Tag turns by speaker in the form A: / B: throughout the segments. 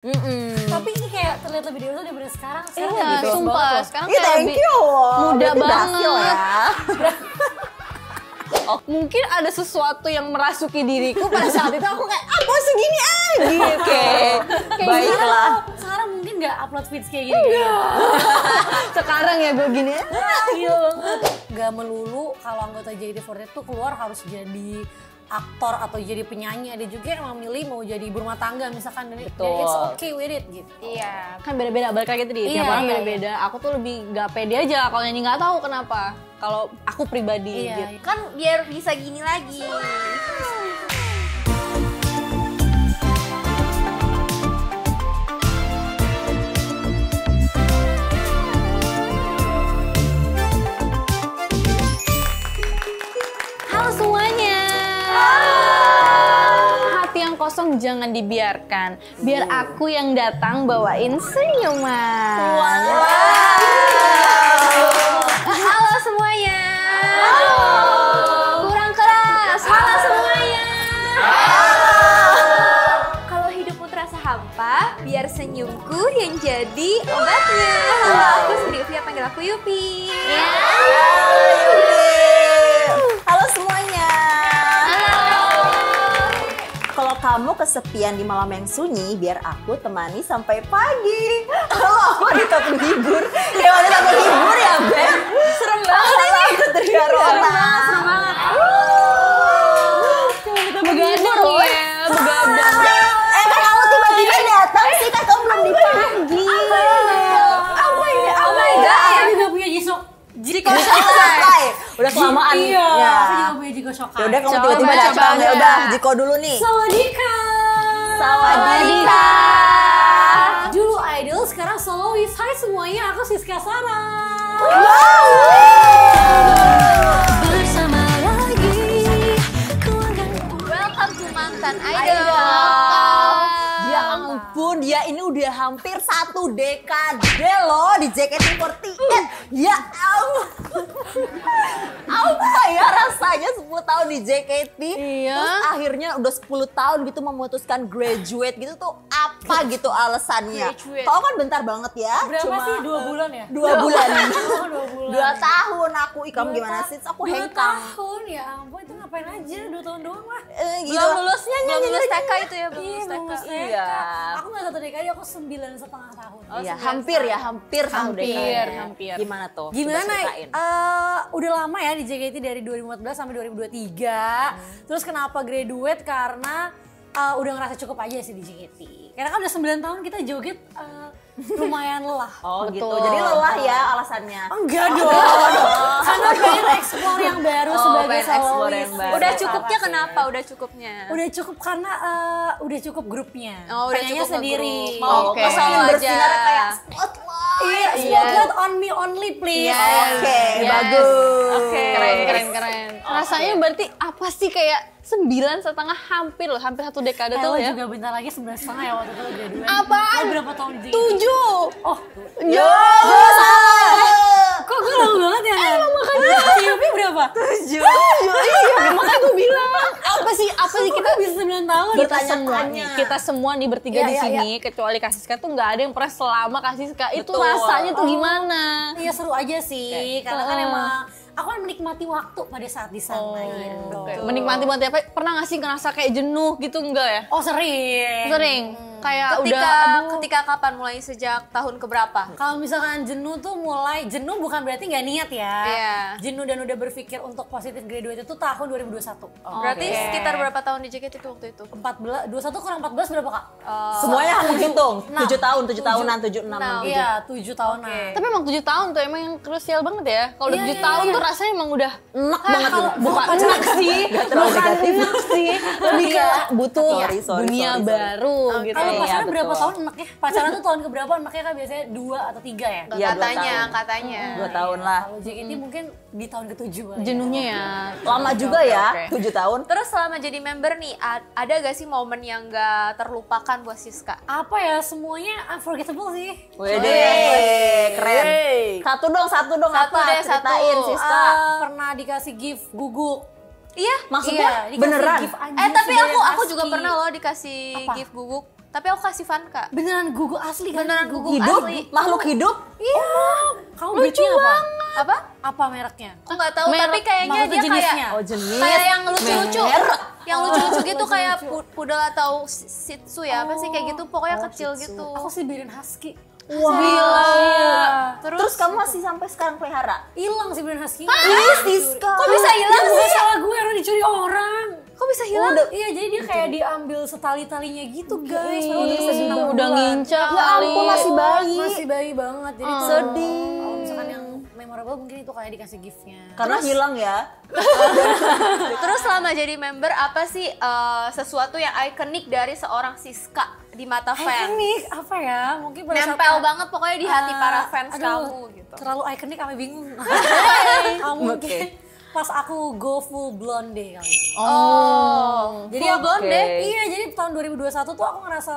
A: Tapi ini kayak terlihat lebih dewasa daripada sekarang.
B: Iya,
A: gitu.
B: sumpah. Sekarang
C: Iya,
B: kayak
C: thank you.
B: muda
C: Berarti
B: banget.
C: berhasil ya.
B: Mungkin ada sesuatu yang merasuki diriku pada saat itu aku kayak apa segini gitu.
C: Baiklah.
A: Sekarang mungkin nggak upload feeds kayak gini.
B: Sekarang ya gue gini.
A: Iya banget. Gak melulu kalau anggota JKT48 tuh keluar harus jadi aktor atau jadi penyanyi. Ada juga yang memilih mau jadi ibu rumah tangga misalkan, dan it's okay with it gitu.
B: Iya, kan beda-beda, balik lagi tadi, tiap
A: Iya,
B: orang
A: iya,
B: beda-beda. Aku tuh lebih gak pede aja kalau nyanyi, gak tahu kenapa. Kalau aku pribadi
A: Iya,
B: gitu.
D: Kan biar bisa gini lagi.
B: Halo semuanya. Hati yang kosong jangan dibiarkan. Biar aku yang datang bawain senyuman.
D: Halo semuanya. Kurang keras. Halo semuanya. Kalau hidupmu terasa hampa, biar senyumku yang jadi obatnya. Halo, aku Sri Uvia, panggil aku Yupi.
C: Halo semuanya. Kalau kamu kesepian di malam yang sunyi, biar aku temani sampai pagi. Halo, wanita penghibur. Ya wanita penghibur ya, Beb.
D: Serem banget ini.
C: Aku Tria Rona.
D: Serem banget.
B: Begadang ya, begadang.
C: Kan kamu tiba-tiba datang sih, kan kamu belum dipanggil.
D: Apa ini? Oh my god.
A: Aku juga punya Jiko
C: Selesai. Udah kelamaan.
A: Iya,
C: Ya.
A: aku juga punya Jiko Shokai.
C: Ya udah kamu
B: Coba,
C: tiba-tiba
B: coba
C: datang. Ya
B: aja.
C: udah, Jiko dulu nih.
A: Sawadika.
C: Sawadika.
A: Dulu idol, sekarang soloist. Hai semuanya, aku Siska Sarah. Bersama lagi.
D: Welcome to Mantan Idol.
C: Ya ampun, dia ini udah hampir 1 dekade loh di JKT48. Ya ampun. Apa ya rasanya 10 tahun di JKT?
B: Iya.
C: Terus akhirnya udah 10 tahun gitu memutuskan graduate gitu tuh apa gitu alasannya?
D: Graduate.
C: Kau kan bentar banget ya.
A: Berapa sih? 2 bulan ya?
C: 2 bulan.
A: Oh, 2 bulan.
C: 2 tahun aku. Ih, kamu gimana sih? Aku
A: 2
C: hengkang.
A: tahun ya ampun, itu ngapain aja 2 tahun doang lah.
C: Gitu.
D: Belum lulusnya, belum lulus TK itu ya, belum
A: Iya,
D: lulus TK.
A: lulus TK.
C: Iya.
A: Aku nggak 1 dekade, aku 9,5 tahun.
C: Iya, hampir ya, hampir 1 dekade.
B: Hampir.
C: Gimana tuh? Coba
A: Gimana?
C: ceritain.
A: Udah lama ya di JKT dari 2014 sampai 2023. Terus kenapa graduate? Karena udah ngerasa cukup aja sih di JKT. Karena kan udah 9 tahun kita joget lumayan lelah.
C: Oh
B: Betul.
C: gitu, jadi lelah ya alasannya.
A: Enggak dong. Karena pengen explore yang baru sebagai
C: pengen explore
A: soloist.
C: yang baru.
D: Udah cukupnya kenapa? Udah cukupnya.
A: Udah cukup karena udah cukup grupnya.
D: Oh, udah
A: Pengennya
D: cukup
A: sendiri.
D: ngegrup. Mau
B: Oke.
D: ke solo
C: Pengen
D: aja.
C: bersinar kayak spotlight.
A: Iya, spotlight on me only please.
B: Yes.
C: Oke,
B: Yes.
C: bagus.
D: Oke.
B: Keren. Rasanya berarti apa sih kayak 9,5 hampir 1 dekade tuh
A: Lo
B: ya?
A: juga bentar lagi 11,5 ya waktu itu lo graduate.
B: Apaan?
A: Lo berapa tahun di JKT?
B: 7.
A: Oh,
B: Yo.
A: kok gue lama banget ya? Emang makanya. Si Yupi berapa?
C: 7.
B: Iya, makanya gue bilang apa sih kita
A: Bisa 9 tahun.
B: kita semua nih, kita semua nih bertiga
A: Iya,
B: di
A: iya,
B: sini kecuali Kasiska tuh nggak ada yang pernah selama Kasiska itu
C: Betul.
B: rasanya tuh gimana?
A: Iya seru aja sih, karena kan emang aku kan menikmati waktu pada saat di sana gitu.
B: Menikmati banget apa? Pernah nggak sih ngerasa kayak jenuh gitu enggak ya?
A: Oh sering.
B: Sering. Kayak
D: Ketika
B: udah aduh.
D: ketika kapan mulai, sejak tahun keberapa?
A: Kalau misalkan jenuh tuh mulai, jenuh bukan berarti nggak niat ya.
D: Iya.
A: Jenuh dan udah berpikir untuk positif graduate itu tahun 2021.
D: Berarti sekitar berapa tahun di JKT itu waktu itu?
A: 14, 21 kurang 14 berapa kak?
C: Semuanya kamu hitung. 7 tahun, 7
A: Tujuh.
C: tahunan, 7, 6, 6, 7.
A: Iya 7 tahunan.
B: Tapi emang 7 tahun tuh emang yang krusial banget ya. Kalau udah
A: Iya,
B: 7
A: iya,
B: tahun
A: iya.
B: tuh rasanya emang udah
C: Enak banget
A: kalau
C: gitu.
B: bukan
A: pacaran
B: enak sih,
C: terlalu
B: bukan
C: negatif.
B: enak sih. Lebih kayak butuh
C: Sorry.
B: dunia baru gitu.
A: Kalau
C: Iya,
A: pacaran berapa
C: betul.
A: tahun enaknya? Pacaran tuh tahun keberapa enaknya kan biasanya 2 atau 3 ya?
C: Iya, 2
D: Katanya,
C: tahun.
D: katanya.
C: 2 tahun lah.
A: Kalau JKT mungkin di tahun ke-7 kali ya.
B: Jenuhnya ya.
C: Lama juga ya,
B: Oke.
C: 7 tahun.
D: Terus selama jadi member nih, ada gak sih momen yang gak terlupakan buat Siska?
A: Apa ya, semuanya unforgettable sih.
C: Wede, keren. Satu dong,
D: Satu
C: apa?
D: deh,
C: Ceritain,
D: satu.
C: Siska.
A: Pernah dikasih gift guguk.
D: Iya.
C: Maksudnya
A: Iya, dikasih
C: beneran?
A: gift anjir
D: Tapi
A: sebenarnya
D: aku juga
A: ASCII.
D: pernah loh dikasih
A: Apa?
D: gift guguk. Tapi aku kasih Vanka.
A: Beneran gugu asli kan?
D: Beneran gugu
C: Hidup,
D: asli.
C: makhluk hidup.
D: Iya.
A: Kamu belinya apa?
D: Apa?
A: Apa mereknya?
D: Aku nggak tahu, tapi kayaknya
A: maksudnya
D: dia
A: jenisnya?
D: kayak
C: Oh, jenis.
D: kayak yang lucu-lucu.
C: Merek.
D: Yang lucu-lucu gitu kayak poodle atau shih tzu ya, apa sih kayak gitu, pokoknya kecil gitu.
A: Aku sih beliin husky.
C: Wah.
A: Gila. Iya.
C: Terus kamu masih sampai sekarang pelihara?
A: Hilang sih beliin husky.
C: Ini Siska.
D: Kok bisa hilang
A: Bukan
D: sih?
A: salah gue, orang dicuri orang.
D: Kok bisa hilang?
A: Iya, jadi dia kayak diambil setali-talinya gitu guys. Padahal udah
B: Udah
A: 6 bulan.
B: ngincar
C: Ya ampun, masih bayi.
A: Masih bayi banget. Jadi tuh
C: Sedih.
A: kalau misalkan yang memorable mungkin itu kayak dikasih giftnya.
C: Karena hilang ya.
D: Terus selama jadi member apa sih sesuatu yang ikonik dari seorang Siska di mata fans?
A: Ikonik apa ya? Mungkin pada saat-
D: Nempel banget pokoknya di hati para fans
A: aduh,
D: kamu gitu.
A: Terlalu ikonik kami bingung. Mungkin pas aku go full blonde kali. Jadi
D: full
A: aku
D: blonde?
A: Iya, jadi tahun 2021 tuh aku ngerasa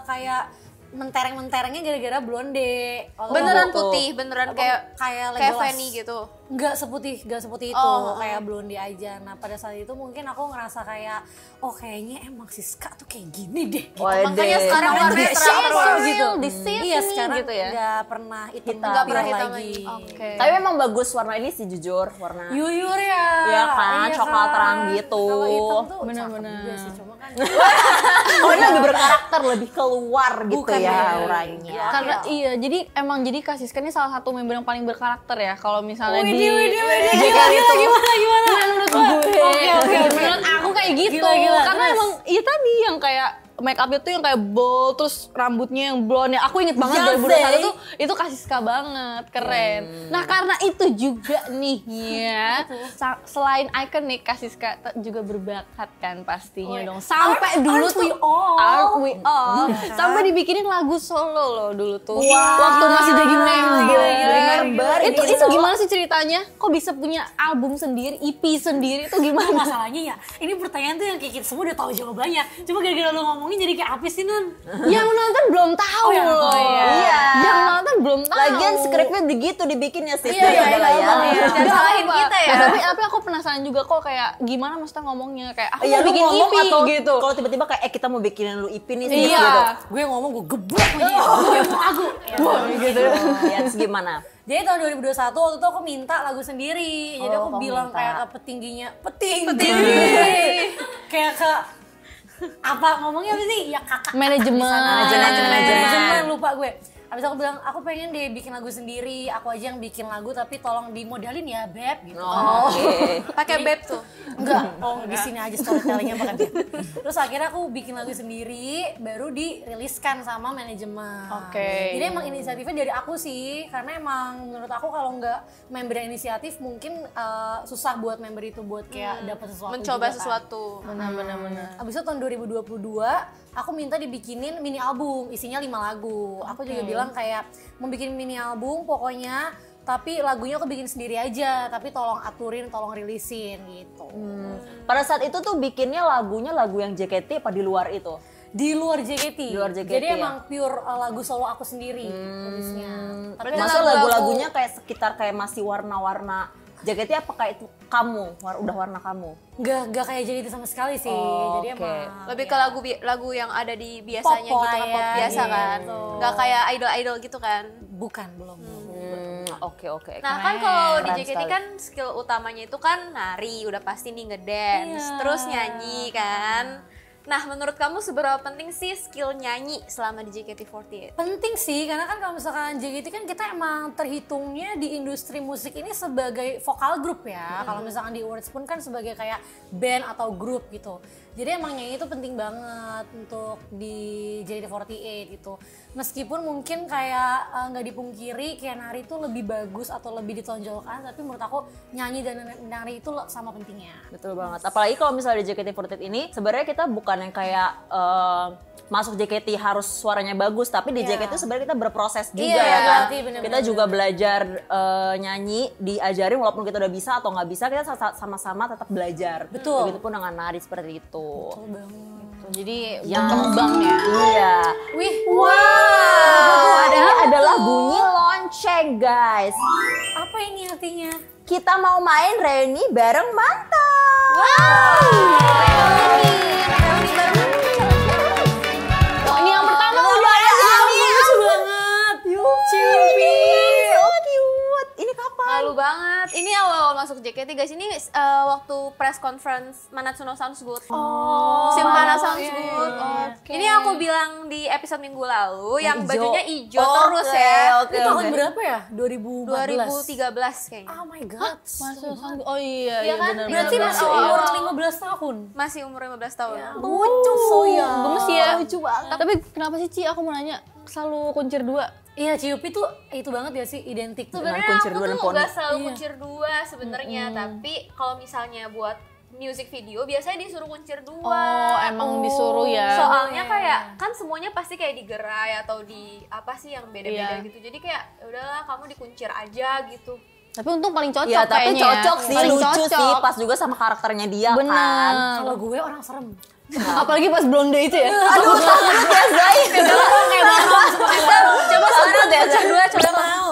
A: kayak mentereng-menterengnya gara-gara blonde. Waktu
D: Beneran
A: itu.
D: putih, beneran kayak
A: kayak
D: kayak
A: Legolas.
D: Fanny gitu.
A: Nggak seputih itu,
D: Oh,
A: kayak blonde aja. Nah pada saat itu mungkin aku ngerasa kayak, oh kayaknya emang Siska tuh kayak gini deh. Gitu.
D: Makanya sekarang
A: Kemarin
D: warnanya
A: dia
D: terang
A: shades
D: terus
A: gitu.
B: This is
A: Iya
B: me,
A: sekarang
B: gitu ya.
A: nggak pernah hitam
C: Nggak
A: pure
D: pernah hitam
A: lagi.
D: lagi. Oke.
C: Tapi memang bagus warna ini sih jujur, warna.
A: Yuyur ya.
C: Iya kan, coklat
A: kan?
C: terang gitu.
A: Kalau hitam tuh
B: Bener-bener.
A: cakep juga sih, cuma kan
C: Oh, ini lebih berkarakter, lebih keluar gitu
A: Bukan
C: ya
A: ya.
C: auranya.
B: Karena iya, jadi emang jadi Kak Siska ini salah satu member yang paling berkarakter ya. Kalau misalnya
A: Widih, gimana menurut gue? Oke.
B: menurut aku kayak gitu.
A: Gila,
B: Karena
A: terus?
B: emang iya tadi yang kayak make up itu yang kayak bold, terus rambutnya yang blonde. Aku inget banget
C: Iya
B: 2021
C: sih.
B: tuh itu Kak Siska banget, keren. Nah karena itu juga nih ya, selain ikonik Kak Siska juga berbakat kan pastinya dong. Sampai dulu
A: aren't
B: tuh
A: we all?
B: Aren't we all? Sampai dibikinin lagu solo loh dulu tuh. Waktu masih jadi member.
C: Member,
B: Itu
C: bikin
B: itu
C: solo.
B: gimana sih ceritanya? Kok bisa punya album sendiri, EP sendiri itu
A: Nah,
B: gimana?
A: masalahnya ya, ini pertanyaan tuh yang kayak kita semua udah tahu jawabannya. Cuma gara-gara lo ngomongin jadi kayak apa sih, Nan?
B: Yang nonton belum tahu
A: yang
B: loh.
A: nonton,
C: iya.
B: Yang nonton belum tahu.
C: Lagian skripnya begitu dibikinnya sih.
B: Iya, iya,
C: adalah ya.
D: Jangan
B: Nggak
D: salahin
B: apa-apa.
D: kita ya.
B: Nah, tapi aku penasaran juga kok kayak gimana maksudnya ngomongnya kayak aku
C: Iya,
B: mau
C: lu
B: bikin
C: ngomong
B: EP
C: atau
B: gitu.
C: kalau tiba-tiba kayak kita mau bikinin lu EP nih sih
B: Iya.
C: gitu.
A: Gue ngomong gue geblok aja. Gue mau lagu.
B: gitu.
C: Ya, terus gimana?
A: Jadi tahun 2021 waktu itu aku minta lagu sendiri. Jadi
C: Oh,
A: aku
C: kamu
A: bilang
C: minta.
A: kayak ke petingginya, petinggi. Kayak ke apa ngomongnya apa sih? Ya kakak.
B: Manajemen.
A: Manajemen lupa gue. Abis aku bilang, aku pengen deh bikin lagu sendiri, aku aja yang bikin lagu tapi tolong dimodalin ya Beb gitu.
C: Oh, oke.
D: Pakai beb tuh.
A: Enggak, di sini aja storytellingnya bakal dia. Terus akhirnya aku bikin lagu sendiri, baru diriliskan sama manajemen.
B: Oke.
A: Jadi emang inisiatifnya dari aku sih, karena emang menurut aku kalau nggak member yang inisiatif mungkin susah buat member itu buat kayak dapat sesuatu.
D: Mencoba
A: juga kan.
D: sesuatu.
B: Benar.
A: Abis itu tahun 2022 aku minta dibikinin mini album, isinya 5 lagu. Aku juga bilang kayak mau bikin mini album pokoknya, tapi lagunya aku bikin sendiri aja, tapi tolong aturin, tolong rilisin gitu.
C: Pada saat itu tuh bikinnya lagunya lagu yang JKT apa di luar itu?
A: Di luar JKT.
C: Di luar JKT,
A: Jadi
C: ya?
A: emang pure lagu solo aku sendiri tulisnya. Tapi
D: Berarti
C: Masa
D: lagu-lagu-
C: lagu-lagunya kayak sekitar kayak masih warna-warna JKT apa kayak itu kamu? Udah warna kamu?
A: nggak kayak JKT sama sekali sih.
C: Oh,
A: Jadi
C: oke.
A: emang
D: Lebih ke lagu yang ada di biasanya
A: Pop
D: gitu
A: lah
D: kan, pop
A: ya,
D: biasa kan.
A: gitu.
D: Nggak kayak idol-idol gitu kan.
A: bukan belum.
C: Oke.
D: Nah kan kalau di
C: Keren
D: JKT
C: sekali.
D: kan skill utamanya itu kan nari, udah pasti nih ngedance,
A: Iya.
D: terus nyanyi kan. Nah menurut kamu seberapa penting sih skill nyanyi selama di JKT48?
A: Penting sih, karena kan kalau misalkan JKT kan kita emang terhitungnya di industri musik ini sebagai vokal grup ya. Kalau misalkan di awards pun kan sebagai kayak band atau grup gitu. Jadi emang nyanyi itu penting banget untuk di JKT48 gitu. Meskipun mungkin kayak nggak dipungkiri kayak nari itu lebih bagus atau lebih ditonjolkan, tapi menurut aku nyanyi dan nari itu sama pentingnya.
C: Betul banget. Apalagi kalau misalnya di JKT48 ini sebenarnya kita bukan yang kayak masuk JKT harus suaranya bagus, tapi di
A: Iya.
C: JKT itu sebenarnya kita berproses juga
A: Iya,
C: ya kan.
A: berarti bener-bener.
C: Kita juga belajar nyanyi, diajarin walaupun kita udah bisa atau nggak bisa, kita sama-sama tetap belajar.
A: Betul.
C: Begitupun dengan nari seperti itu.
A: Betul banget.
B: Jadi
C: Ya.
B: berkembang ya.
C: Iya.
A: Wih,
C: Ini adalah bunyi lonceng guys.
A: apa ini artinya?
C: Kita mau main reuni bareng mantan.
B: Pokoknya
D: masuk JKT guys, ini waktu press conference Manatsuno Sounds Good. Simpana Sounds Good. Ini aku bilang di episode minggu lalu yang
C: ijo.
D: bajunya hijau terus ya.
C: Oke,
A: Itu tahun
C: oke.
A: berapa ya? 2014.
D: 2013 kayaknya.
A: Oh my god.
B: Masuk sanggup. Oh iya,
D: Iya kan?
B: benar.
A: Berarti masih umur 15 tahun.
D: Masih umur 15 tahun.
A: Lucu so ya.
B: Gemes ya.
C: Lucu banget.
B: Tapi kenapa sih Ci, aku mau nanya, selalu kuncir 2?
A: Iya, Ciyupi tuh itu banget ya sih, identik.
D: Sebenarnya
C: kuncir
D: aku
C: dua dan
D: tuh
C: poni.
D: nggak selalu kuncir 2 sebenarnya, tapi kalau misalnya buat music video biasanya disuruh kuncir 2.
B: Oh, emang disuruh ya.
D: Soalnya kayak kan semuanya pasti kayak digerai atau di apa sih yang beda-beda
B: Iya.
D: gitu. Jadi kayak ya udahlah kamu dikuncir aja gitu.
B: Tapi untung paling cocok
C: Ya tapi
B: kayaknya.
C: cocok sih,
B: Paling
C: lucu
B: cocok.
C: sih, pas juga sama karakternya dia kan.
B: Bener.
A: Kalau gue orang serem.
B: Apalagi pas blonde itu ya.
C: Aduh, takut ya Zai.
D: Coba sekarang kuncir 2 coba
A: Mau.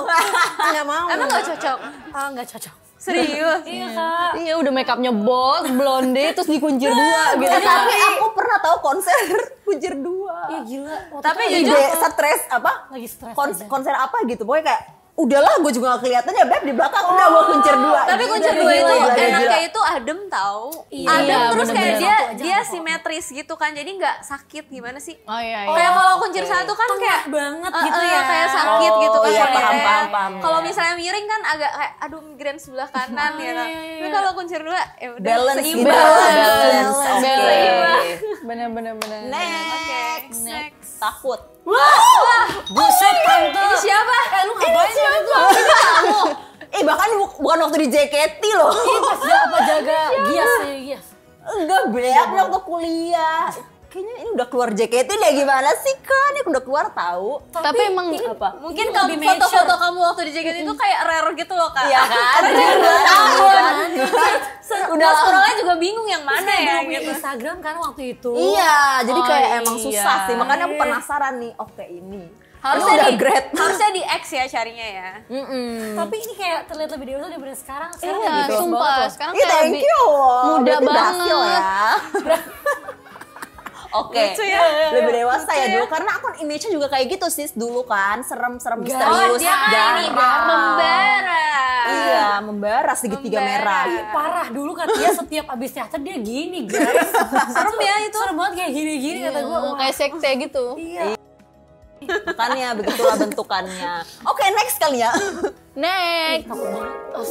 A: Enggak mau.
D: Emang nggak cocok?
A: Ah, enggak cocok.
D: Serius?
A: Iya, Kak.
B: Iya, udah make upnya bold, blonde, terus dikuncir 2 gitu.
C: Tapi aku pernah tahu konser kuncir 2.
A: Iya gila. Waktu
D: Tapi
A: itu
C: Ide stres apa?
A: lagi stres. aja.
C: Konser apa gitu. Pokoknya kayak udahlah gue juga gak kelihatan ya Beb di belakang udah gue kuncir 2.
D: Tapi kuncir 2 itu enaknya itu adem tahu.
A: Iya,
D: Adem terus kayak
A: bener-bener.
D: dia
A: Satu aja
D: dia
A: nggak
D: simetris gitu kan. Jadi nggak sakit gimana sih?
B: Oh iya.
D: Kayak kalau kuncir 1 kan kayak
A: banget gitu ya.
D: kayak sakit
C: Oh,
D: gitu kan.
C: iya,
D: kayak-
C: paham.
D: Kalau misalnya miring kan agak kayak aduh migrain sebelah kanan ya kan. Tapi kalau kuncir 2 ya udah
C: Balance
D: seimbang.
C: gitu. Balance. Oke.
B: Bener. Bener.
C: Next.
D: Next.
C: Takut.
A: Buset tante.
D: Ini siapa?
A: Lu ngapain siapa?
C: Bahkan bukan waktu di JKT loh.
A: Pas apa jaga Gias ya, Gias.
C: Enggak Beb, waktu kuliah. Kayaknya ini udah keluar JKT deh, gimana sih kan? Ini udah keluar tahu.
B: Tapi emang
C: Apa?
D: Mungkin
A: Ini
D: kamu
A: lebih
D: foto-foto kamu waktu di JKT itu kayak rare gitu loh kak.
C: Iya kan?
D: Udah scrollnya juga bingung yang mana ya
A: Belum punya
D: gitu.
A: Instagram kan waktu itu.
C: Iya, jadi
B: Oh,
C: kayak emang
B: iya.
C: susah sih. Makanya aku penasaran nih, oke ini.
D: Harusnya
C: udah
D: di
C: grade.
D: harusnya di X ya carinya ya.
A: Tapi ini kayak terlihat lebih dewasa daripada sekarang. Sekarang
B: iya,
A: lebih best
B: sumpah.
A: banget loh.
B: Sekarang
C: Iya,
B: kayak
C: thank
B: lebih
C: you.
B: muda
C: Berarti berhasil
B: banget.
C: ya. Oke,
D: Lucu ya.
C: lebih dewasa
D: Lucu
C: ya
D: ya.
C: dulu karena aku image-nya juga kayak gitu sis dulu kan, serem-serem
D: Oh
C: misterius,
D: dia kan ini membara.
C: Iya, membara segitiga
D: Membara.
C: merah.
A: Parah dulu kan dia setiap abis teater dia gini guys.
D: Serem ya itu.
A: Serem banget kayak gini-gini kata gue.
B: Oh, kayak sekte gitu.
A: Iya.
C: Makanya begitulah bentukannya. Oke, next kali ya.
B: Next.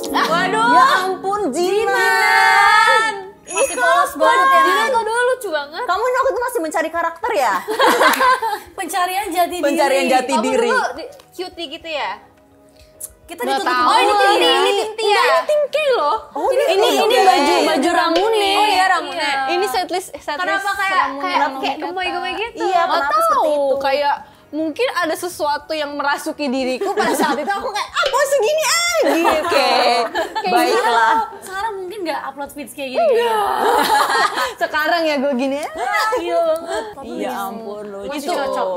D: Waduh.
C: Ya ampun, Jinan.
A: Masih polos banget ya.
D: Jinan kok dulu lucu banget.
C: Kamu ini waktu itu masih mencari karakter ya?
A: Pencarian jati diri.
C: Pencarian jati
D: Kamu
C: diri.
D: dulu cutie gitu ya?
A: Kita
B: Nggak
A: ditutup.
B: tahu.
D: Oh ini
B: Oh,
D: ini
B: iya.
D: tim Tia.
B: Tim K loh.
C: Oh,
B: ini baju Ramune.
D: Oh iya, Ramune.
B: Ini setlist
D: Kenapa kayak gemoy-gemoy gitu?
C: Iya,
B: Nggak
C: kenapa seperti
B: tahu,
C: itu?
B: kayak mungkin ada sesuatu yang merasuki diriku pada saat itu aku kayak ah mau segini aja.
C: Oke, baiklah.
A: Sekarang mungkin nggak upload feeds kayak gini.
B: Sekarang ya gue gini.
A: Iya banget. Tapi
C: Ya ampun, lucu.
A: Masih cocok.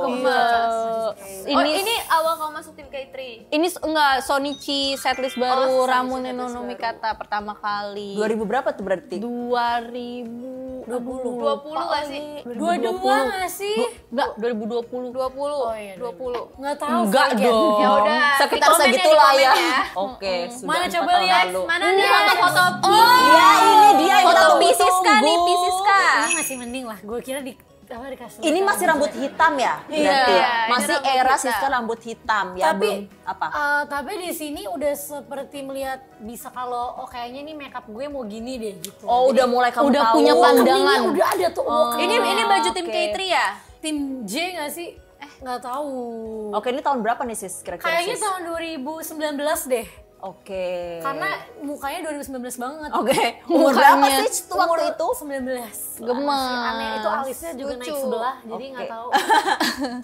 D: Ini awal kamu masuk tim K3.
B: Ini enggak Sonichi setlist baru
D: Oh, Sonichi
B: Ramune no
D: setlist
B: no
D: baru.
B: Mikata pertama kali.
C: 2000 berapa tuh berarti?
B: 2020
D: 20 gak sih?
A: Dua-dua nggak sih?
B: Enggak, 2020.
D: 20.
A: Oh iya,
D: 20.
A: Nggak tahu.
B: Enggak
A: Fagen.
B: dong.
D: Ya udah,
C: Sekitar
D: di komen
C: segitulah
D: di
C: ya.
D: komen ya.
C: Oke, sudah
A: Mana
C: 4
A: coba
C: tahun
A: lihat?
C: lalu.
D: Mana nih foto-foto
C: Iya, ini dia yang
D: foto
C: kita
D: Pisiska nih,
C: tunggu-tunggu.
D: Pisiska.
A: Ini masih mending lah. Gue kira di apa dikasih.
C: Ini masih rambut hitam ya? Berarti.
D: Iya, ini
C: Masih
D: rambut
C: era
D: hitam.
C: Siska rambut hitam ya,
A: Tapi
C: belum apa?
A: tapi di sini udah seperti melihat bisa kalau kayaknya nih makeup gue mau gini deh gitu.
C: Oh, udah mulai kamu
B: udah
C: tahu.
B: punya pandangan.
A: Udah ada tuh.
D: Ini baju tim
C: oke.
D: K3 ya?
A: tim J nggak sih? Nggak tahu.
C: Oke, ini tahun berapa nih sis kira-kira
A: Kayaknya
C: sis?
A: tahun 2019 deh.
C: Oke.
A: Karena mukanya 2019 banget.
C: Oke, umur berapa
B: Mukanya.
C: sih tuh waktu itu?
A: 19.
B: Gemes.
A: Masih aneh itu alisnya juga
D: Lucu.
A: naik sebelah, jadi nggak
C: Oke.
A: tahu.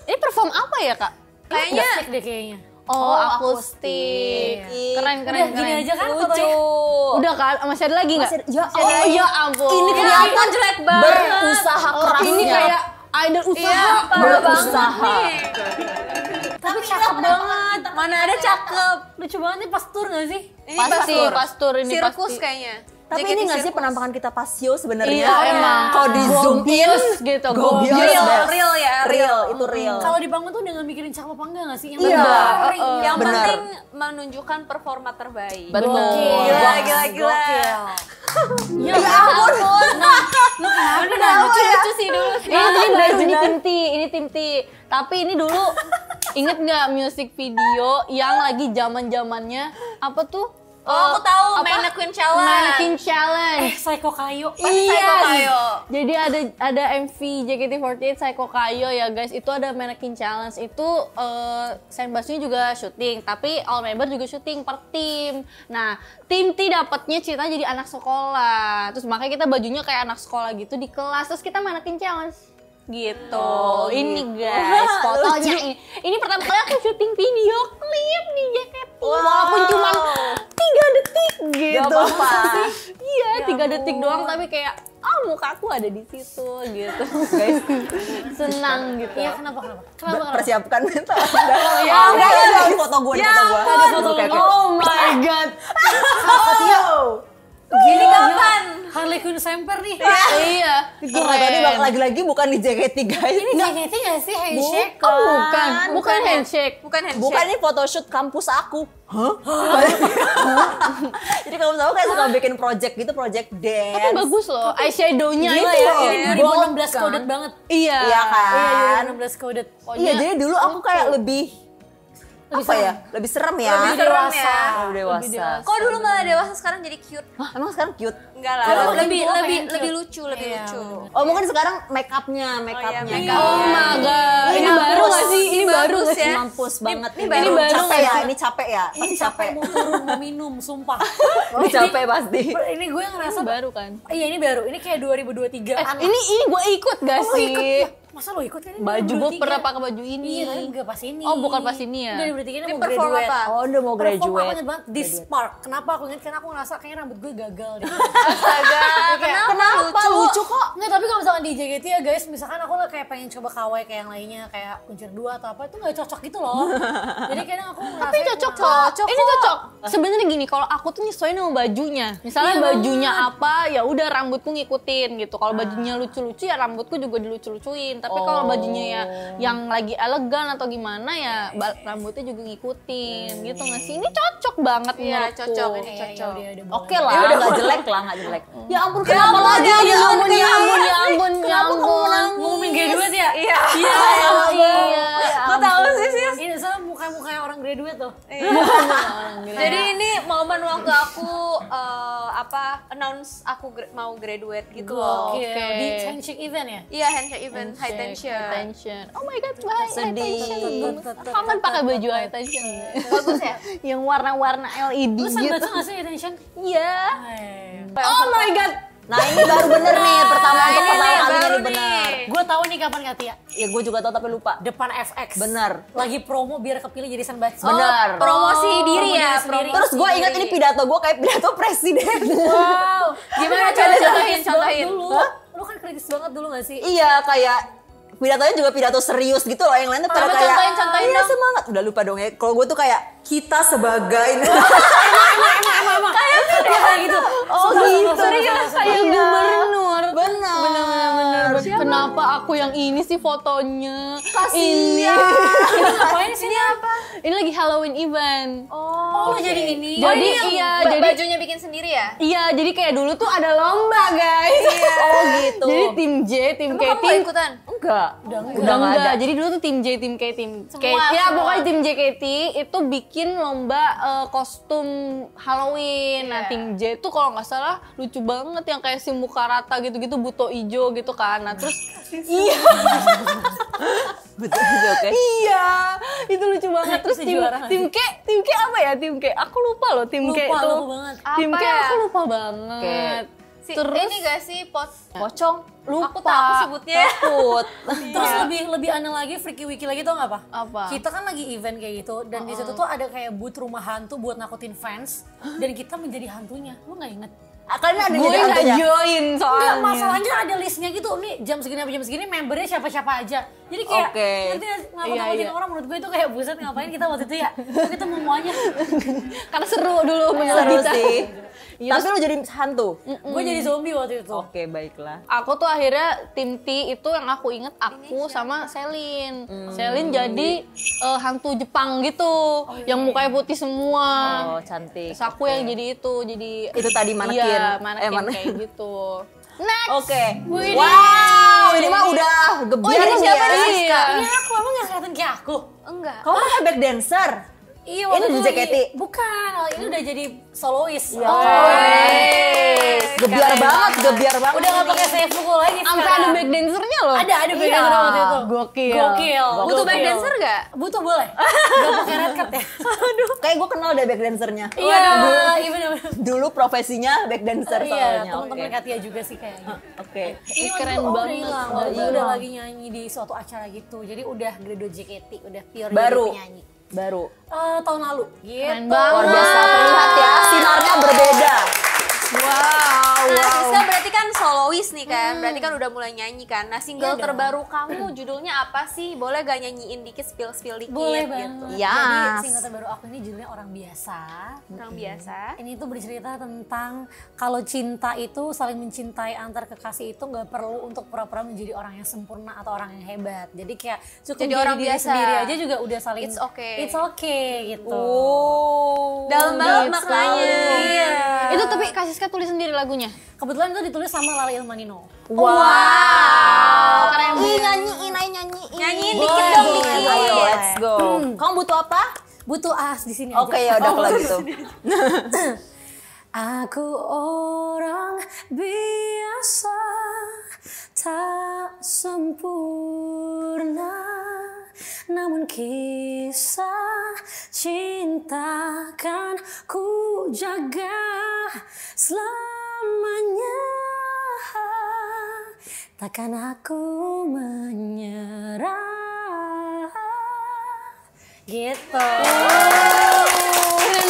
B: Ini perform apa ya, Kak?
D: Kayaknya
A: Plastik deh kayaknya.
B: Oh, akustik. Keren, keren,
A: Udah gini
B: keren.
A: aja kan
C: Lucu.
A: fotonya.
B: Udah kan? Masih ada lagi nggak?
C: Masih ada- ya
B: Oh,
C: Allah.
B: ya ampun.
C: Ini
D: ya
C: kelihatan
D: ampun, jelek banget.
C: berusaha kerasnya.
B: Ini kayak idol usaha.
D: Iya, parah banget
C: Berusaha.
D: nih.
A: Tapi cakep banget.
D: Mana ada cakep.
A: Lucu banget nih pas tour nggak sih?
D: Ini
B: Pasti,
D: pastur.
B: pastur ini
D: Sirkus
B: pasti.
D: kayaknya.
C: Tapi
D: JKT
C: ini nggak sih
D: Circus.
C: penampakan kita pas show sebenarnya?
B: Iya, emang.
C: Kalau di zoom in
B: gitu,
C: gobios,
D: Real,
C: Beb.
D: real ya,
C: Real, itu real.
A: Kalau di panggung tuh udah gak mikirin cakep apa enggak gak sih? Yang
C: Iya.
A: penting
D: Yang
C: Bener.
D: penting menunjukkan performa terbaik.
C: Betul.
D: Gila, gila, gila.
A: Ya ampun. Nah, lu kenapa dah?
D: Lucu-lucu sih dulu.
B: Ini tim T. Tapi ini dulu inget nggak music video yang lagi zaman-zamannya apa tuh?
D: Oh, aku tahu, Mannequin Challenge.
B: Mannequin Challenge.
A: Psycho Kayo.
D: Psycho Kayo.
B: Jadi ada MV JKT48 Psycho Kayo ya guys. Itu ada Mannequin Challenge. Itu Senbatsunya juga syuting, tapi all member juga syuting per tim. Nah, tim T dapatnya cerita jadi anak sekolah. Terus makanya kita bajunya kayak anak sekolah gitu di kelas. Terus kita Mannequin Challenge gitu. Ini guys fotonya ini pertama kali aku syuting video klip di JKT. Walaupun cuma 3 detik gitu.
C: Gak apa-apa.
B: Iya, 3 detik doang tapi kayak muka aku ada di situ gitu. Guys, senang gitu.
A: Iya, kenapa? Kenapa?
C: Persiapkan mental.
B: Ya,
C: Enggak, ini foto gue,
A: Ya
C: foto gue.
A: ampun.
C: Foto gue.
B: Oh my god.
D: Gini kapan?
A: Harley Quinn Semper nih.
B: Iya,
C: Gue nggak tahu ini bakal lagi-lagi bukan di JKT guys.
A: Ini JKT gak sih handshake?
B: bukan handshake.
D: Bukan handshake.
C: Bukan ini photoshoot kampus aku. Hah? Jadi kamu tahu kayak suka bikin project gitu, project
B: Tapi
C: dance.
B: bagus loh, eyeshadownya
A: Gila
B: itu.
A: ya,
B: loh.
A: ini 2016 coded banget.
B: Iya.
C: Iya kan?
A: Iya, 2016 coded.
C: Iya, jadi dulu aku kayak lebih apa ya? Lebih serem ya.
D: Lebih serem ya.
C: Lebih dewasa.
D: Kok dulu malah dewasa sekarang jadi cute?
C: Emang sekarang cute?
D: Enggak lah.
A: Kalau
D: Lebih
A: dulu
D: lebih
A: pengen
D: lebih
A: cute.
D: lucu, lebih
A: Iya,
D: lucu.
C: Oh mungkin sekarang make upnya.
B: Oh my god. Ini baru gak sih? Ini baru
D: bagus
B: gak sih?
D: ya.
C: Mampus banget.
D: Ini baru.
C: capek
B: nggak
C: ya,
B: sih?
C: ini capek ya.
A: Ini
C: Pasti
A: capek
C: capek.
A: mau turun, mau minum, sumpah.
C: Ini capek pasti.
A: Ini gue ngerasa
B: Baru kan?
A: Iya, ini baru. Ini kayak 2023.
B: Ini gue ikut gak
A: Oh, lo
B: sih?
A: ikut ya? Masa lo ikut kan? Ini
B: Baju gue
A: 2023.
B: pernah pakai baju ini.
A: Iya, tapi gak pas ini.
B: Oh, bukan pas ini ya?
A: 2023 ini
D: Ini
A: mau
D: perform
A: graduate.
D: apa?
C: Oh udah mau
A: Perform aku
C: graduate.
A: inget banget, This Spark. Kenapa aku inget? Karena aku ngerasa kayaknya rambut gue gagal deh.
D: Astaga, kenapa
C: Lucu kok.
A: Enggak, tapi kalau misalkan di JKT ya guys, misalkan aku lah kayak pengen coba kawaii kayak yang lainnya, kayak kuncir 2 atau apa, itu gak cocok gitu loh. Jadi kadang aku ngerasa
B: Tapi cocok kok. Ini cocok. Sebenarnya gini, kalau aku tuh nyesuaiin sama bajunya. Misalnya bajunya apa, ya udah rambutku ngikutin gitu. Kalau bajunya lucu-lucu ya rambutku juga dilucu-lucuin. Tapi kalau bajunya ya yang lagi elegan atau gimana ya rambutnya juga ngikutin gitu nggak sih? Ini cocok banget
D: Iya,
B: menurutku.
D: cocok ini
A: Iya,
D: cocok.
A: iya, udah
B: Oke
C: Ya
B: lah.
C: udah nggak jelek lah, nggak jelek.
B: Ya ampun, kenapa lagi? Ya ampun, ya ampun, ya ampun, ya ampun.
A: ngumumin graduate ya?
D: Iya.
A: Iya.
B: Iya.
D: Kok tahu sih sih?
A: Ini soalnya muka-muka orang graduate tuh.
D: Jadi ini momen waktu aku announce aku mau graduate gitu loh.
A: Oke.
B: Oke.
A: Di handshake event ya?
D: Iya, handshake event high tension.
B: Attention. Oh my god, high
C: Sedih.
B: attention. Kapan pakai baju high tension?
D: Bagus ya?
B: Yang warna-warna LED
A: Lu
B: gitu.
A: sambat gak sih attention?
B: Iya.
A: Eh.
B: Oh my god.
C: Nah ini baru bener nih, pertama untuk pertama kalinya
D: baru
C: nih
D: nih.
C: bener.
A: Gue tahu nih kapan Katia.
C: Ya gue juga tahu tapi lupa.
A: Depan FX.
C: Bener.
A: Lagi promo biar kepilih jadi Senbatsu.
C: Bener.
D: Promosi diri
A: promo
D: ya,
A: diri sendiri.
C: Terus gue ingat ini pidato gue kayak pidato presiden.
A: Wow.
D: Gimana
A: Lu
D: contohin,
A: kritis
D: contohin.
A: banget dulu. Lu kan kritis banget dulu gak sih?
C: Iya kayak pidatonya juga pidato serius gitu loh. Yang lainnya pada
D: Coba
C: kayak
D: contohin
C: iya
D: dong.
C: semangat. Udah lupa dong ya. Kalau gue tuh kayak kita sebagai
A: Emang. Kayak gitu.
B: Oh gitu.
A: Serius.
B: Kayak gubernur.
C: bener.
B: Kenapa aku yang ini sih fotonya?
C: Kasian.
A: Ini ngapain sih ini apa?
B: Ini lagi Halloween event.
A: Oh, lo jadi ini.
B: Jadi iya, jadi
D: bajunya bikin sendiri ya?
B: iya, jadi kayak dulu tuh ada lomba, guys.
C: Oh gitu.
B: Jadi tim J, tim K,
D: Emang kamu
B: tim
D: gak ikutan?
C: enggak.
B: udah
C: nggak
B: enggak.
C: ada.
B: Jadi dulu tuh tim J, tim K, tim K.
D: Semua,
B: Ya
D: semua.
B: pokoknya tim JKT itu bikin lomba kostum Halloween. Nah,
D: Iya.
B: tim J tuh kalau nggak salah lucu banget yang kayak si muka rata gitu-gitu, buto ijo gitu kan. Nah, terus iya.
C: Betul oke.
B: Iya, itu lucu banget. Terus
A: Itu juara nggak
B: tim K apa ya? Tim K, aku lupa loh tim K
A: Lupa,
B: itu.
A: lupa banget.
B: Tim
D: Apa
B: K
D: ya?
B: aku lupa banget. Terus
D: Ini gak sih
C: Pocong.
B: lupa.
D: Aku tahu sebutnya.
C: Takut.
A: Terus lebih aneh lagi, freaky wiki lagi tau gak apa?
B: Apa?
A: Kita kan lagi event kayak gitu, dan di situ tuh ada kayak booth rumah hantu buat nakutin fans, dan kita menjadi hantunya. Lu nggak inget?
C: Kalian ada
B: Gue
C: jadi
B: nggak
C: anggotanya?
B: join
A: Enggak,
B: soalnya.
A: masalahnya ada listnya gitu. Nih jam segini sampai jam segini membernya siapa-siapa aja. Jadi kayak
C: Oke.
A: ngerti nggak sih? Ngakut-ngakutin orang menurut gue itu kayak buset ngapain kita waktu itu ya. Kita semuanya.
B: Karena seru dulu menurut
C: Seru
B: kita.
C: sih. Tapi lu jadi hantu?
A: Gue jadi zombie waktu itu.
C: Oke, baiklah.
B: Aku tuh akhirnya tim T itu yang aku inget aku sama Selin. Selin jadi hantu Jepang gitu, yang mukanya putih semua.
C: Oh, cantik.
B: Terus aku yang jadi itu, jadi
C: Itu tadi manekin.
B: Iya, manekin
C: manekin.
B: kayak gitu. Next.
C: Oke.
B: Widih.
C: Wow, ini mah udah gebiar
B: ini
C: nih
B: siapa
C: ya.
B: nih? Iya.
A: Ini aku emang gak kelihatan kayak aku.
D: Enggak.
C: Kamu kan back dancer.
A: Iya,
C: Ini
A: waktu
C: di
A: itu
C: JKT?
A: lagi- Bukan, ini udah jadi solois.
C: Gebiar banget, gebiar banget.
A: Udah gak pakai safe buku lagi
B: Sampai ada
A: sekarang.
B: back dancernya loh.
A: Ada
C: Iya.
A: back dancer waktu itu.
B: Gokil.
A: Gokil.
D: Butuh back
A: Gokil.
D: dancer gak?
A: Butuh boleh. Gak pakai red card ya.
C: Kayak gue kenal deh back dancernya.
A: Iya, iya bener-bener.
C: Dulu profesinya back dancer
A: Iya,
C: soalnya.
A: teman-teman
C: Oke.
A: Katia juga sih kayaknya.
C: Oke.
A: Ini waktu
B: keren
A: itu
B: banget.
A: udah hilang,
B: Udah
A: waktu itu
B: hilang.
A: udah lagi nyanyi di suatu acara gitu. Jadi udah graduate JKT, udah pure
C: Baru.
A: jadi penyanyi.
C: Baru.
A: Tahun lalu. Gitu.
B: Keren banget.
C: Luar biasa terlihat ya, sinarnya berbeda.
B: Wow.
D: Nah, Siska berarti kan solois nih kan, berarti kan udah mulai nyanyi kan. Nah, single
A: Iya dong.
D: terbaru kamu judulnya apa sih? Boleh gak nyanyiin dikit, spill dikit
A: Boleh
D: gitu?
A: banget.
C: Yes.
A: Jadi single terbaru aku ini judulnya Orang Biasa.
D: Orang biasa.
A: Ini tuh bercerita tentang kalau cinta itu saling mencintai antar kekasih itu nggak perlu untuk pura-pura menjadi orang yang sempurna atau orang yang hebat. Jadi kayak cukup
D: Jadi
A: jadi
D: orang
A: diri
D: biasa.
A: sendiri aja juga udah saling
D: It's okay.
A: It's okay gitu.
C: Oh.
D: Dalam banget
B: Gitu.
D: maknanya.
A: Iya.
B: Itu tapi Kak Siska tulis sendiri lagunya.
A: Kebetulan itu ditulis sama Lala Ilmanino.
C: Wow.
B: Keren
C: Ih, nyanyiin, ayo nyanyiin.
D: Nyanyiin
A: Boleh,
D: dikit dong,
A: boleh,
D: dikit.
C: Ayo,
A: boleh.
C: let's go. Kamu butuh apa?
A: Butuh as di sini aja.
C: Oke, ya udah kalau gitu.
A: Aku orang biasa, tak sempurna, namun kisah cinta kan ku jaga selamanya. Takkan aku menyerah. Gitu.
B: Keren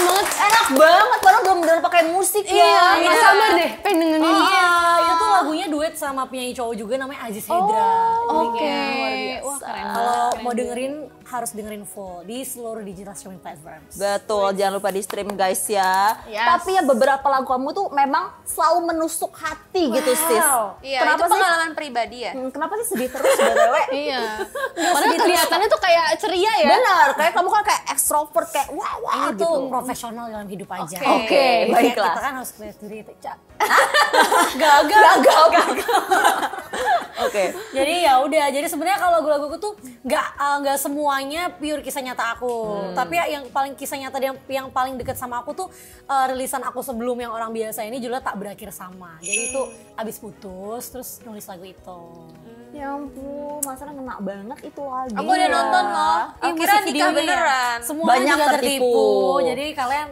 B: banget.
C: Enak banget, padahal belum bener pakai musik ya.
B: Nggak sabar deh, pengen dengerin.
A: Iya, itu tuh lagunya duet sama penyanyi cowok juga namanya Aziz Hedra. Jadi
B: Oke.
A: kayak luar biasa.
B: Wah, keren.
A: Kalau
B: Keren
A: mau
B: juga.
A: dengerin harus dengerin full di seluruh digital streaming platforms.
C: Betul, jangan lupa di stream guys ya.
B: Yes.
C: Tapi ya beberapa lagu kamu tuh memang selalu menusuk hati gitu sis.
D: Iya,
C: Kenapa
D: itu
C: sih?
D: pengalaman pribadi ya.
C: Kenapa sih sedih terus BTW?
B: Iya. Padahal kelihatannya tuh kayak ceria ya.
C: Bener, kayak kamu kan kayak extrovert kayak wah wah
A: Ini
C: gitu.
A: tuh profesional dalam hidup aja.
C: Oke,
A: Kayak
C: baiklah.
A: Kita kan harus kelihatan diri itu, Cak. Gagal.
C: Oke.
A: Jadi ya udah, jadi sebenarnya kalau lagu-laguku tuh nggak semuanya pure kisah nyata aku. Tapi ya yang paling kisah nyata yang paling deket sama aku tuh rilisan aku sebelum yang Orang Biasa ini judulnya Tak Berakhir Sama. Jadi itu abis putus terus nulis lagu itu.
C: Ya ampun, masalah ngena banget itu lagu.
D: Aku udah nonton loh. Akhirnya
A: musik
D: nikah
A: videonya ya.
D: beneran.
A: Semua
C: Banyak
A: juga
C: tertipu.
A: Jadi kalian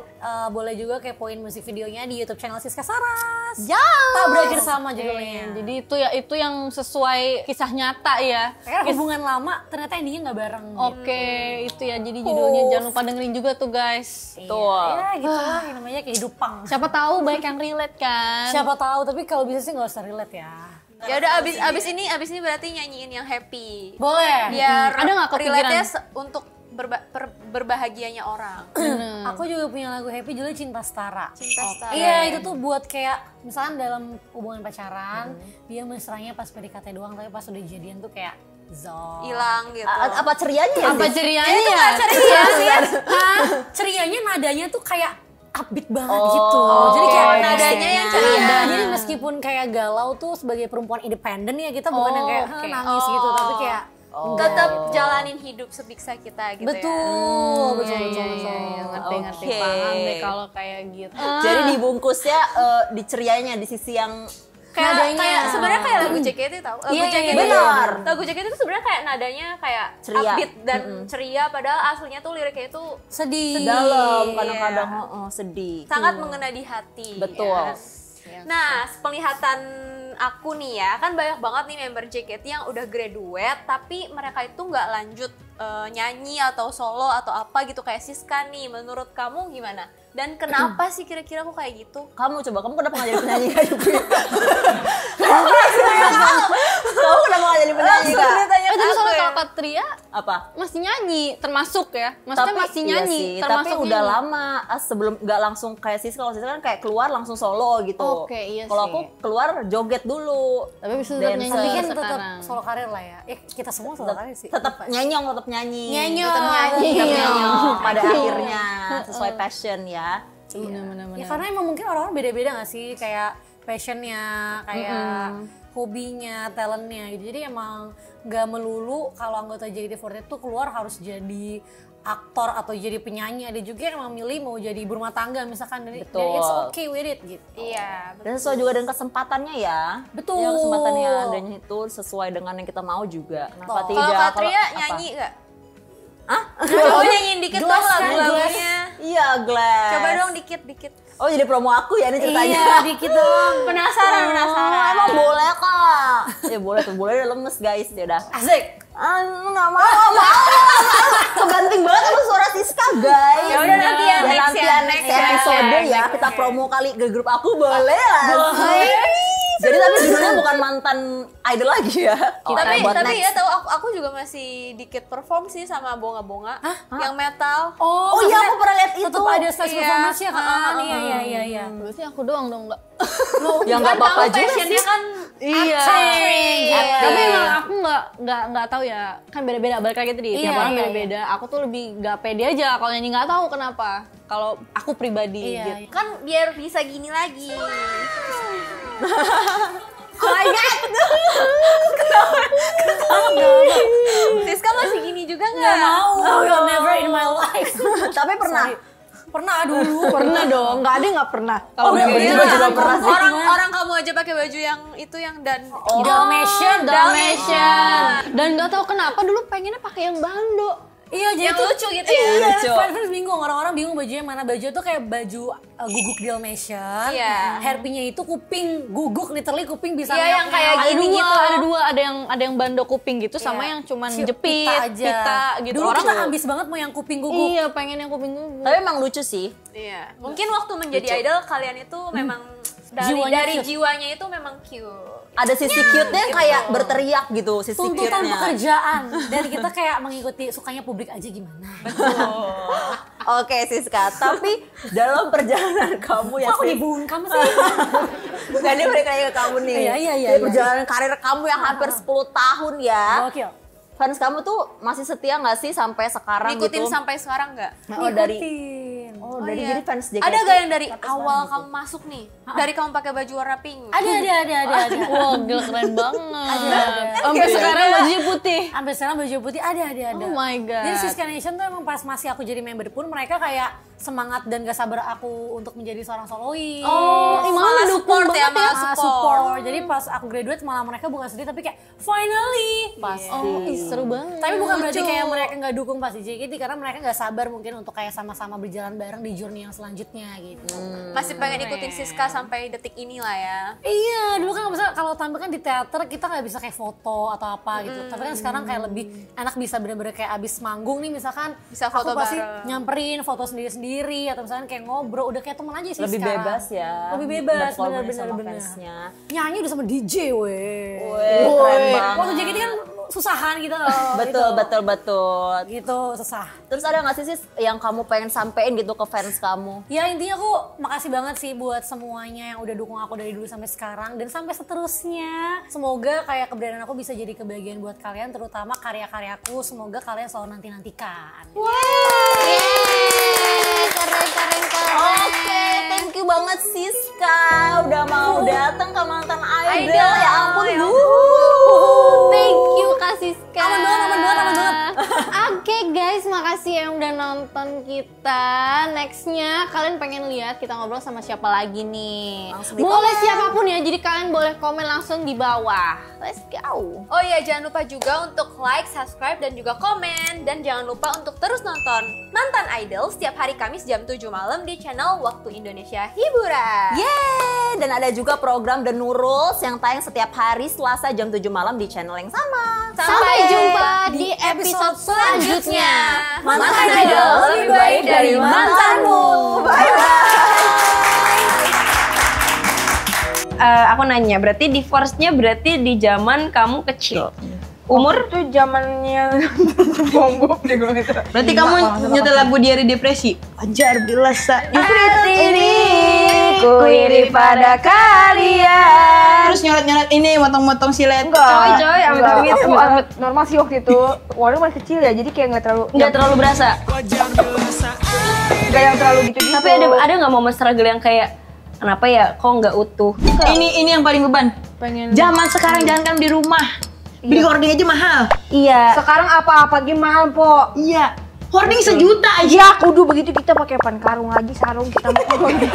A: boleh juga kepoin musik videonya di YouTube channel Siska Saras.
C: Ya.
A: Tak Berakhir Sama judulnya.
B: Jadi itu yang sesuai kisah nyata ya.
A: Karena hubungan lama ternyata endingnya nggak bareng.
B: Oke, itu ya. Jadi judulnya jangan lupa dengerin juga tuh guys.
C: Betul.
A: Ya gitu lah yang namanya kehidupan.
B: Siapa tahu banyak yang relate kan.
A: Siapa tahu, tapi kalau bisa sih nggak usah relate ya.
D: Ya udah abis ini berarti nyanyiin yang happy.
A: Boleh.
D: Biar
B: Ada nggak kepikiran?
D: relate-nya untuk berbahagianya orang.
A: Aku juga punya lagu happy judulnya Cinta Setara.
D: Cinta setara.
A: Iya, itu tuh buat kayak misalnya dalam hubungan pacaran, dia mesranya pas PDKT doang, tapi pas udah jadian tuh kayak zong.
D: Hilang gitu.
C: Apa cerianya ya?
B: Apa
C: Sis?
B: cerianya
D: Itu
B: ya?
D: nggak ceria sih.
A: Hah? Cerianya nadanya tuh kayak upbeat banget
C: Oh,
A: gitu.
C: oke.
A: Jadi kayak
D: Nadanya yang
A: Iya,
D: ceria.
A: jadi meskipun kayak galau tuh sebagai perempuan independen ya kita bukan yang kayak
B: oke.
A: nangis gitu, tapi kayak
D: Tetap jalanin hidup sebisa kita gitu ya.
A: betul, betul,
B: Iya,
A: betul,
B: iya,
A: betul.
B: iya, ngerti
C: Oke.
B: paham deh kalau kayak gitu.
C: Jadi dibungkusnya di cerianya di sisi yang
D: Kayak sebenarnya kayak lagu JKT tau. Lagu
A: Iya, iya,
D: JKT.
A: iya,
C: benar.
D: Lagu JKT itu sebenarnya kayak nadanya kayak
C: Ceria.
D: upbeat dan ceria, padahal aslinya tuh liriknya itu
A: Sedih.
C: dalam kadang-kadang sedih.
D: sangat mengena di hati.
C: Betul.
D: Ya. Nah, penglihatan aku nih ya, kan banyak banget nih member JKT yang udah graduate, tapi mereka itu nggak lanjut nyanyi atau solo atau apa gitu kayak Siska nih. Menurut kamu gimana? Dan kenapa sih kira-kira aku kayak gitu?
C: Kamu kenapa nggak jadi penyanyi kayak Yuki? Kamu kenapa nggak jadi penyanyi Kak?
B: Tapi soalnya kalau Katria
C: Apa?
B: masih nyanyi, termasuk ya. Maksudnya masih nyanyi,
C: iya sih,
B: termasuk
C: tapi udah
B: nyanyi.
C: lama sebelum nggak langsung kayak Siska. Kalau Siska kan kayak keluar langsung solo gitu.
B: Oke, iya
C: Kalau
B: sih.
C: aku keluar joget dulu.
B: Tapi bisa tetap nyanyi
A: Tapi kan
B: sekarang.
A: tetap solo karir lah ya. Kita semua solo karir sih.
C: Tetap nyanyi.
A: Nyanyi.
C: Tetap nyanyi.
B: Iya.
C: Nyanyi pada akhirnya sesuai passion ya.
B: Bener-bener.
A: Ya karena emang mungkin orang-orang beda-beda gak sih kayak passionnya, kayak hobinya, talentnya gitu. Jadi emang gak melulu kalau anggota JKT48 tuh keluar harus jadi aktor atau jadi penyanyi. Ada juga yang emang milih mau jadi ibu rumah tangga misalkan. Dan it's okay with it gitu.
D: Iya.
C: Dan sesuai juga dengan kesempatannya ya.
A: Betul.
C: Ya, kesempatannya adanya itu sesuai dengan yang kita mau juga. Kenapa tidak?
D: Kalau Katria
C: apa?
D: nyanyi nggak?
C: Hah?
D: Oh nyanyiin dikit dong
A: Glass kan,
D: lagu-lagunya.
C: Iya, Glass.
D: Coba dong dikit-dikit.
C: Oh, jadi promo aku ya ini ceritanya.
A: Iya, dikit dong.
D: Penasaran.
C: Emang boleh kak? Ya boleh tuh, boleh udah lemes guys, ya udah.
A: Asik.
C: Nggak mau. Kebanting banget sama suara Siska guys.
D: Ya udah nanti ya, next ya, next ya.
C: episode ya, kita promo kali ke grup aku boleh lah. Jadi tapi judulnya bukan mantan idol lagi ya.
D: Tapi
C: buat
D: tapi
C: next.
D: ya tahu aku juga masih dikit perform sih sama bonga-bonga yang metal.
C: Oh iya, aku pernah lihat itu.
A: Tetap ada stage
D: Iya.
A: performance ya kan? Iya.
B: Berarti aku doang dong enggak.
C: Ya nggak
D: Kan
C: apa-apa
D: kamu
C: juga
D: passionnya
C: sih.
D: kan
B: Iya.
D: acting.
B: Tapi emang aku nggak tahu ya, kan beda-beda. Balik lagi tadi, tiap
A: Iya,
B: orang
A: iya,
B: beda-beda. Aku tuh lebih nggak pede aja kalau nyanyi, nggak tahu kenapa. Kalau aku pribadi
A: Iya.
B: gitu.
D: Kan biar bisa gini lagi.
C: Oh my god.
D: Siska masih gini juga
A: Gak
D: nggak?
A: mau. Oh, never in my life.
C: Tapi pernah.
A: Pernah dulu.
B: Pernah dong, nggak ada nggak pernah.
C: Oh,
B: Kalau
C: member
D: Iya.
C: juga pernah sih.
D: Orang kamu aja pakai baju yang itu yang dan
A: Dalmatian.
B: Dalmatian. Dan nggak tahu kenapa dulu pengennya pakai yang bando.
A: Iya, jadi
D: yang
A: tuh
D: lucu gitu ya.
C: lucu.
A: fans bingung, orang-orang bingung bajunya mana. Baju tuh kayak baju guguk Dalmatian.
D: Iya.
A: Hairpinnya itu kuping guguk, literally kuping bisa
D: Iya, yang kayak
B: Ada
D: gini
B: dua,
D: gitu.
B: ada dua, ada yang bando kuping gitu sama yang cuman jepit, pita gitu.
A: Dulu
B: Orang
A: kita ambis banget mau yang kuping guguk.
B: iya pengen yang kuping gugur.
C: Tapi emang lucu sih.
D: Iya. Mungkin waktu menjadi idol kalian itu memang
A: Jiwanya
D: dari
A: cute.
D: jiwanya itu memang cute.
C: Ada sisi cute-nya kayak berteriak gitu, sisi
A: Tuntutan
C: cute-nya.
A: pekerjaan. Dan kita kayak mengikuti sukanya publik aja gimana.
C: Oke Siska, tapi dalam perjalanan kamu ya
A: Kok aku
C: Sis,
A: dibungkam sih?
C: Nggak, dia balik lagi ke kamu nih.
A: Iya.
C: Di perjalanan karir kamu yang hampir 10 tahun ya.
A: Gokil.
C: Fans kamu tuh masih setia nggak sih sampai sekarang
D: Ngikutin
C: gitu?
D: sampai sekarang nggak?
A: Ngikutin.
C: Dari
D: iya.
C: jadi fans JKT.
D: Ada gak yang dari
C: sampai
D: awal
C: sekarang
D: kamu masuk nih? Dari kamu pakai baju warna pink?
A: Ada.
B: Wah gila keren banget.
A: Ada.
B: Sampai sekarang bajunya putih.
A: Sampai sekarang baju putih ada.
B: Oh my god.
A: Jadi Siska Nation tuh emang pas masih aku jadi member pun mereka kayak semangat dan gak sabar aku untuk menjadi seorang solois.
D: malah support ya, malah
A: Malah
D: support.
A: Jadi pas aku graduate malah mereka bukan sedih tapi kayak finally.
C: Pasti.
B: Oh, ih, seru banget.
A: Tapi bukan berarti kayak mereka nggak dukung pas di JKT karena mereka nggak sabar mungkin untuk kayak sama-sama berjalan bareng di journey yang selanjutnya gitu.
D: Masih pengen ikutin Siska sampai detik ini lah ya.
A: Iya, dulu kan nggak bisa kalau tampil kan di teater kita nggak bisa kayak foto atau apa gitu. Tapi kan sekarang kayak lebih enak bisa bener-bener kayak abis manggung nih misalkan
D: Bisa foto
A: aku pasti
D: bareng.
A: nyamperin foto sendiri-sendiri atau misalkan kayak ngobrol udah kayak temen aja sih
C: Lebih
A: sekarang.
C: bebas ya.
A: Lebih bebas,
C: Berkomunikasi sama
A: bener-bener.
C: fansnya.
A: Nyanyi udah sama DJ weh.
C: Keren banget.
A: Waktu JKT kan susahan gitu loh.
C: Betul.
A: Gitu susah.
C: Terus ada nggak sih Sis yang kamu pengen sampein gitu ke fans kamu?
A: Ya intinya aku makasih banget sih buat semuanya yang udah dukung aku dari dulu sampai sekarang dan sampai seterusnya. Semoga kayak keberadaan aku bisa jadi kebahagiaan buat kalian, terutama karya-karyaku. Semoga kalian selalu nanti-nantikan.
B: Keren.
C: Oke, thank you banget Siska udah mau datang ke Mantan Idol. Ya ampun,
B: Thank you Kak Siska.
A: Aman banget.
B: Oke guys, makasih yang udah nonton kita. Nextnya kalian pengen lihat kita ngobrol sama siapa lagi nih?
C: Langsung di
B: Boleh siapapun ya, jadi kalian boleh komen langsung di bawah. Let's go.
D: Oh iya, jangan lupa juga untuk like, subscribe, dan juga komen. Dan jangan lupa untuk terus nonton Mantan Idol setiap hari Kamis jam 7 malam di channel Waktu Indonesia Hiburan.
C: Yeay, dan ada juga program The Nurul yang tayang setiap hari Selasa jam 7 malam di channel yang sama.
B: Sampai jumpa di episode selanjutnya.
C: Mantan Idol lebih baik dari mantanmu. Bye bye. aku nanya, berarti divorce-nya berarti di zaman kamu kecil. Umur?
E: Itu zamannya bombok deh gue gitu.
C: Berarti kamu nyetel lagu Diari Depresi. Ajar bila saat ini ku iri pada kalian. Terus nyoret-nyoret ini, motong-motong silet. Coy, amit-amit.
E: Aku normal sih waktu itu. Waduh masih kecil ya, jadi kayak nggak terlalu
C: berasa.
E: nggak yang terlalu gitu-gitu.
C: Tapi ada nggak momen struggle yang kayak kenapa ya kok nggak utuh? Ini yang paling beban. Zaman sekarang jangan kan di rumah. Beli hoarding aja mahal. Iya.
E: Sekarang apa-apa lagi mahal, Po.
C: Iya. Hoarding sejuta aja.
E: Ya, kudu begitu kita pakai karung lagi, sarung kita mau hoarding.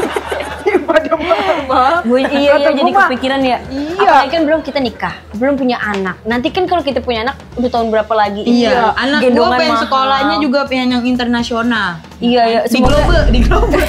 E: Pada mahal.
C: Iya, jadi kepikiran ya.
E: Iya.
C: Apalagi kan belum kita nikah, belum punya anak. Nanti kan kalau kita punya anak udah tahun berapa lagi? Iya. Anak gua pengen sekolahnya juga pengen yang internasional. Iya, ya. Di Globe.